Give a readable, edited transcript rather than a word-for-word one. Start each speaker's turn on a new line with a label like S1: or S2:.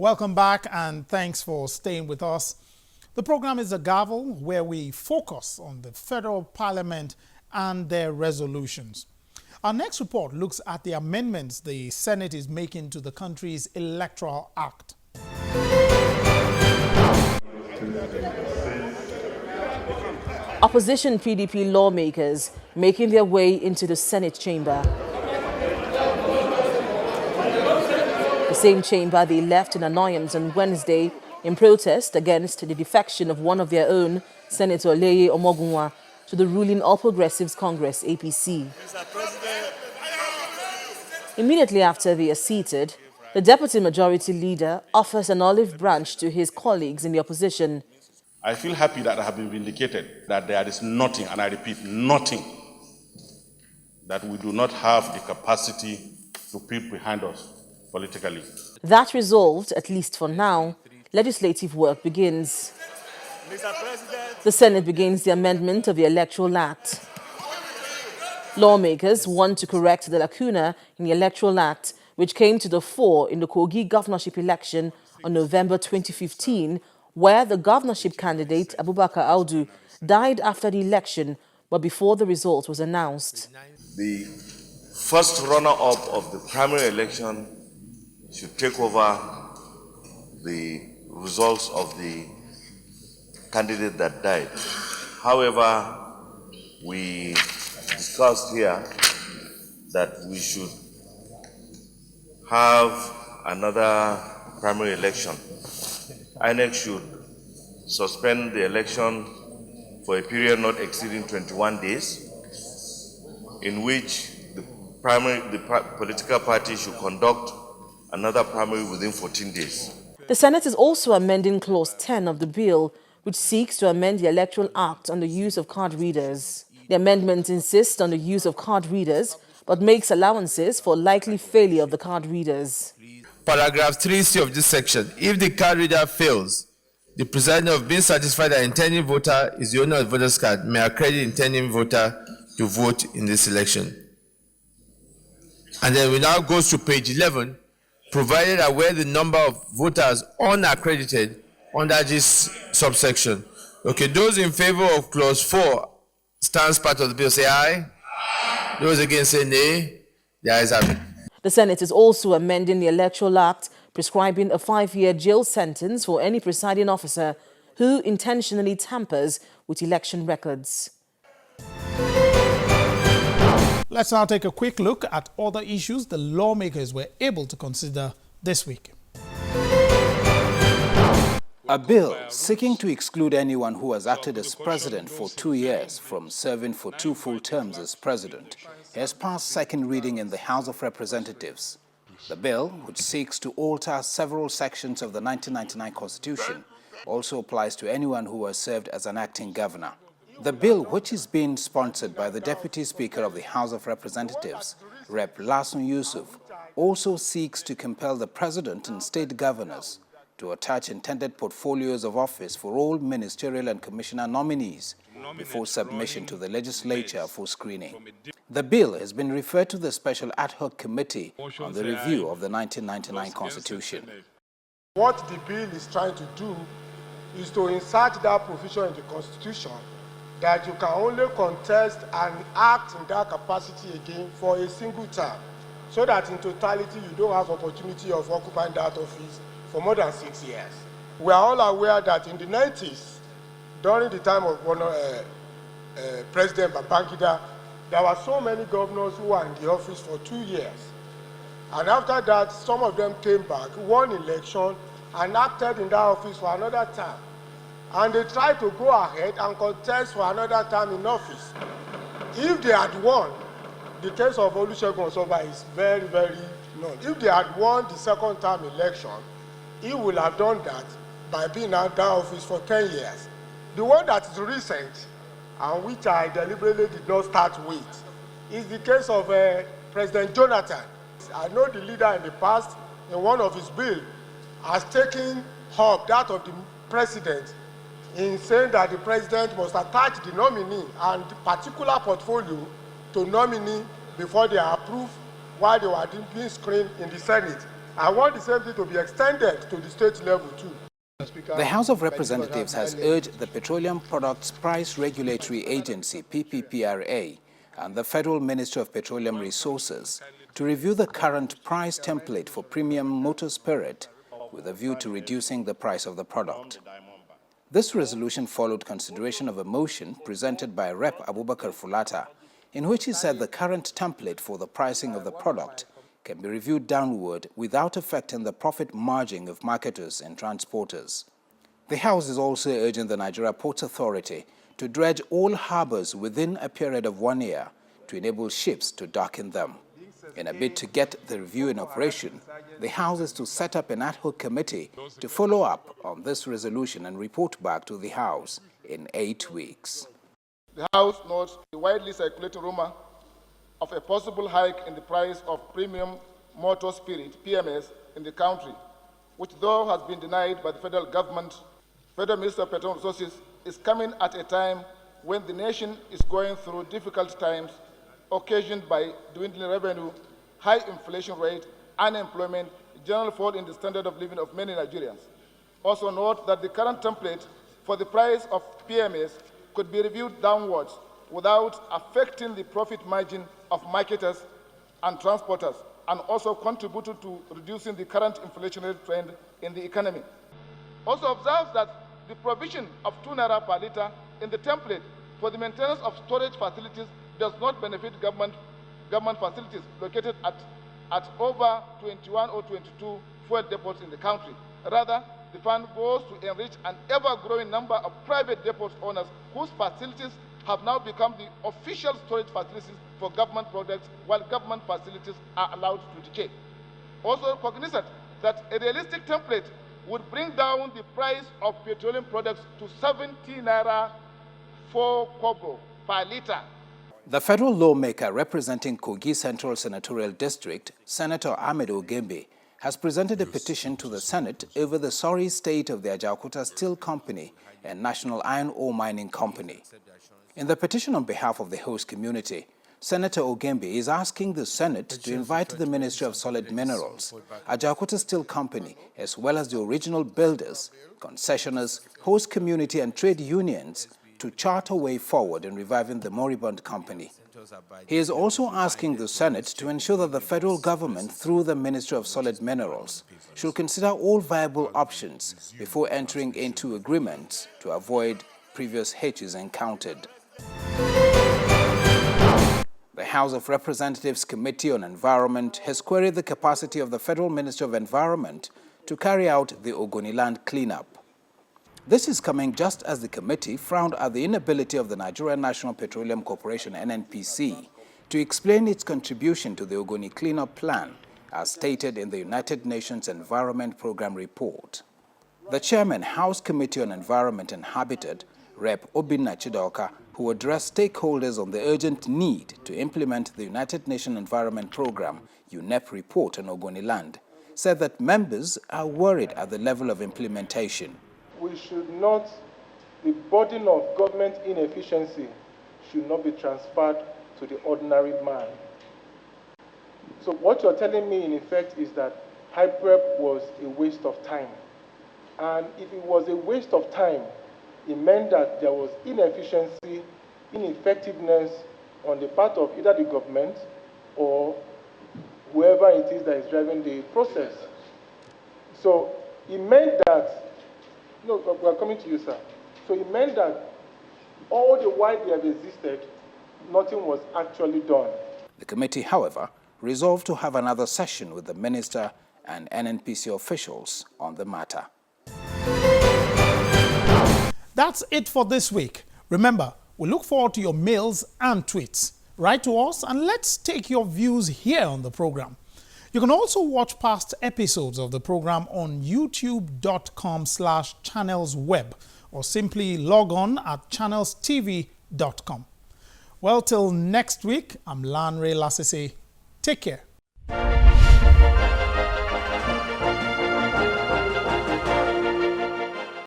S1: Welcome back and thanks for staying with us. The program is a Gavel where we focus on the federal parliament and their resolutions. Our next report looks at the amendments the Senate is making to the country's Electoral Act.
S2: Opposition PDP lawmakers making their way into the Senate chamber. The same chamber they left in annoyance on Wednesday in protest against the defection of one of their own, Senator Leye Omogunwa, to the ruling All Progressives Congress, APC. Immediately after they are seated, the Deputy Majority Leader offers an olive branch to his colleagues in the opposition.
S3: I feel happy that I have been vindicated, that there is nothing, and I repeat, nothing, that we do not have the capacity to peep behind us politically.
S2: That resolved, at least for now, legislative work begins. The Senate begins the amendment of the Electoral Act. Lawmakers want to correct the lacuna in the Electoral Act, which came to the fore in the Kogi governorship election on November 2015, where the governorship candidate, Abubakar Audu, died after the election, but before the result was announced.
S4: The first runner-up of the primary election should take over the results of the candidate that died. However, we discussed here that we should have another primary election. INEC should suspend the election for a period not exceeding 21 days, in which the political party should conduct another primary within 14 days.
S2: The Senate is also amending Clause 10 of the bill, which seeks to amend the Electoral Act on the use of card readers. The amendment insists on the use of card readers, but makes allowances for likely failure of the card readers.
S5: Paragraph 3C of this section. If the card reader fails, the president of being satisfied that intending voter is the owner of the voter's card may accredit intending voter to vote in this election. And then we now go to page 11, provided that where the number of voters unaccredited under this subsection. Okay, those in favor of clause 4 stands part of the bill say aye. Those against say nay. The ayes have it.
S2: The Senate is also amending the Electoral Act, prescribing a 5-year jail sentence for any presiding officer who intentionally tampers with election records.
S1: Let's now take a quick look at other issues the lawmakers were able to consider this week.
S6: A bill seeking to exclude anyone who has acted as president for 2 years from serving for 2 full terms as president has passed second reading in the House of Representatives. The bill, which seeks to alter several sections of the 1999 Constitution, also applies to anyone who has served as an acting governor. The bill, which is being sponsored by the Deputy Speaker of the House of Representatives, Rep. Lasun Yusuf, also seeks to compel the President and state governors to attach intended portfolios of office for all ministerial and commissioner nominees before submission to the legislature for screening. The bill has been referred to the Special Ad Hoc Committee on the review of the 1999 Constitution.
S7: What the bill is trying to do is to insert that provision in the Constitution that you can only contest and act in that capacity again for a single term, so that in totality you don't have opportunity of occupying that office for more than 6 years. We are all aware that in the 90s, during the time of President Babangida, there were so many governors who were in the office for 2 years. And after that, some of them came back, won election, and acted in that office for another term. And they tried to go ahead and contest for another term in office. If they had won, the case of Olusegun Osunba is very, very known. If they had won the second term election, he would have done that by being out that office for 10 years. The one that is recent, and which I deliberately did not start with, is the case of President Jonathan. I know the leader in the past, in one of his bills, has taken up that of the president in saying that the president must attach the nominee and particular portfolio to nominee before they are approved while they were being screened in the Senate. I want the same thing to be extended to the state level too.
S6: The House of Representatives has urged the Petroleum Products Price Regulatory Agency, PPPRA, and the Federal Ministry of Petroleum Resources to review the current price template for premium motor spirit with a view to reducing the price of the product. This resolution followed consideration of a motion presented by Rep. Abubakar Fulata, in which he said the current template for the pricing of the product can be reviewed downward without affecting the profit margin of marketers and transporters. The House is also urging the Nigeria Ports Authority to dredge all harbors within a period of 1 year to enable ships to dock in them. In a bid to get the review in operation, the House is to set up an ad hoc committee to follow up on this resolution and report back to the House in 8 weeks.
S8: The House notes the widely circulating rumor of a possible hike in the price of premium motor spirit, PMS, in the country, which though has been denied by the federal government, Federal Minister of Petroleum Resources is coming at a time when the nation is going through difficult times occasioned by dwindling revenue, high inflation rate, unemployment, general fall in the standard of living of many Nigerians. Also note that the current template for the price of PMS could be reviewed downwards without affecting the profit margin of marketers and transporters, and also contributed to reducing the current inflationary trend in the economy. Also observes that the provision of 2 naira per litre in the template for the maintenance of storage facilities does not benefit government facilities located at over 21 or 22 fuel depots in the country. Rather, the fund goes to enrich an ever-growing number of private depot owners whose facilities have now become the official storage facilities for government products, while government facilities are allowed to decay. Also cognizant that a realistic template would bring down the price of petroleum products to 70 naira 4 kobo per litre.
S6: The federal lawmaker representing Kogi Central Senatorial District, Senator Ahmed Ogembe, has presented a petition to the Senate over the sorry state of the Ajaokuta Steel Company and National Iron Ore Mining Company. In the petition on behalf of the host community, Senator Ogembe is asking the Senate to invite the Ministry of Solid Minerals, Ajaokuta Steel Company, as well as the original builders, concessioners, host community and trade unions to chart a way forward in reviving the moribund company. He is also asking the Senate to ensure that the federal government, through the Ministry of Solid Minerals, should consider all viable options before entering into agreements to avoid previous hitches encountered. The House of Representatives Committee on Environment has queried the capacity of the Federal Ministry of Environment to carry out the Ogoniland cleanup. This is coming just as the committee frowned at the inability of the Nigerian National Petroleum Corporation (NNPC) to explain its contribution to the Ogoni cleanup plan, as stated in the United Nations Environment Program report. The chairman, House Committee on Environment and Habitat, Rep. Obinna Chidoka, who addressed stakeholders on the urgent need to implement the United Nations Environment Program (UNEP) report on Ogoniland, said that members are worried at the level of implementation.
S9: We should not, the burden of government inefficiency should not be transferred to the ordinary man. So what you're telling me in effect is that HYPREP was a waste of time. And if it was a waste of time, it meant that there was inefficiency, ineffectiveness on the part of either the government or whoever it is that is driving the process. So it meant that, no, we are coming to you, sir. So it meant that all the while they have existed, nothing was actually done.
S6: The committee, however, resolved to have another session with the minister and NNPC officials on the matter.
S1: That's it for this week. Remember, we look forward to your mails and tweets. Write to us and let's take your views here on the program. You can also watch past episodes of the program on youtube.com/channelsweb or simply log on at channelstv.com. Well, till next week, I'm Lanre Lasese. Take care.